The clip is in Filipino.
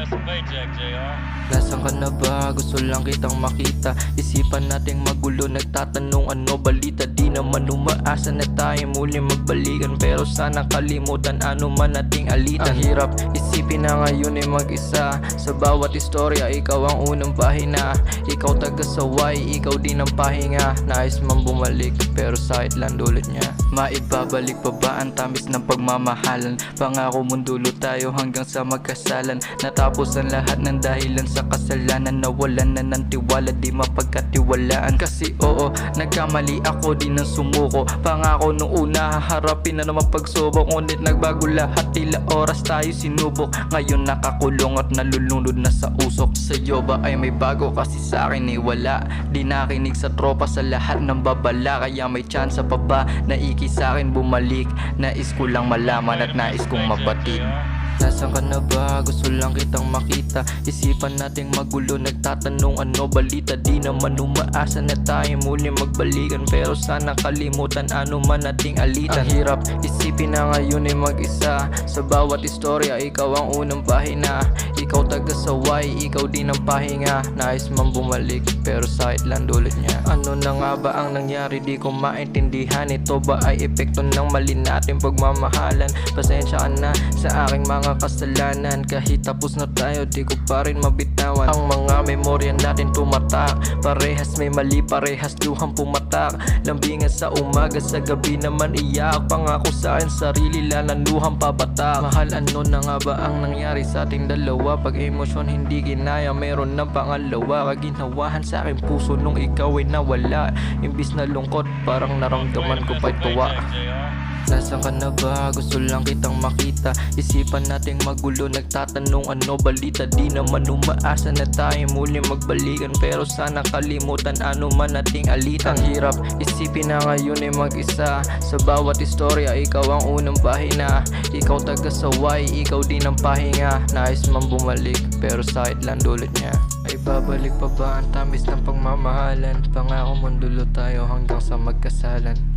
Sabay, Jack JR. Nasaan ka na ba? Gusto lang kitang makita. Isipan nating magulo, nagtatanong ano balita. Di naman umaasa na tayo muli magbalikan, pero sana kalimutan ano man ating alitan. Ang hirap isipin na ngayon ay mag-isa. Sa bawat istorya, ikaw ang unang pahina. Ikaw taga-saway, ikaw din ang pahinga. Nais man bumalik, pero sakit lang dulot niya. Maibabalik pa ba ang tamis ng pagmamahalan? Pangako mundulo tayo hanggang sa magkasalan. Natapos ang lahat ng dahilan sa kasalanan. Nawalan na ng tiwala, di mapagkatiwalaan. Kasi oo, nagkamali ako, di nang sumuko. Pangako nung una, haharapin na naman pagsubok. Ngunit nagbago lahat, tila oras tayo sinubok. Ngayon nakakulong at nalulunod na sa usok. Sa'yo ba ay may bago? Kasi sa'kin ay wala. Di nakinig sa tropa sa lahat ng babala. Kaya may tsansa pa ba na sa'kin bumalik? Nais ko lang malaman at nais kong mabatid. Nasaan ka na ba? Gusto lang kitang makita. Isipan nating magulo, nagtatanong ano balita. Di naman umaasa na tayo muli magbalikan, pero sana kalimutan ano man ating alitan. Ang hirap isipin na ngayon ay mag-isa. Sa bawat istorya, ikaw ang unang pahina. Ikaw taga-saway, ikaw din ang pahinga. Nais man bumalik, pero sakit lang dulot niya. Ano na nga ba ang nangyari? Di ko maintindihan. Ito ba ay epekto ng mali nating pagmamahalan? Pasensya ka na sa aking mga kasalanan. Kahit tapos na tayo, di ko pa rin mabitawan. Ang mga memorya natin tumatak. Parehas may mali, parehas luhang pumatak. Lambingan sa umaga, sa gabi naman iyak. Pangako sa akin sarili, lalanuhang papatak. Mahal, ano na nga ba ang nangyari sa ating dalawa? Pag emosyon hindi ginaya, meron ng pangalawa. Kaginawahan sa aking puso nung ikaw ay nawala. Imbis na lungkot, parang naramdaman ko pa'y tuwa. Nasaan ka na ba? Gusto lang kitang makita. Isipan nating magulo, nagtatanong ano balita. Di naman umaasa na tayo muli magbalikan, pero sana kalimutan ano man ating alitan. Ang hirap isipin na ngayon ay mag-isa. Sa bawat istorya, ikaw ang unang pahina. Ikaw taga-saway, ikaw din ang pahinga. Nais man bumalik, pero sakit lang dulot niya. Ay babalik pa ba ang tamis ng pagmamahalan? Pangako mundulo tayo hanggang sa magkasalan.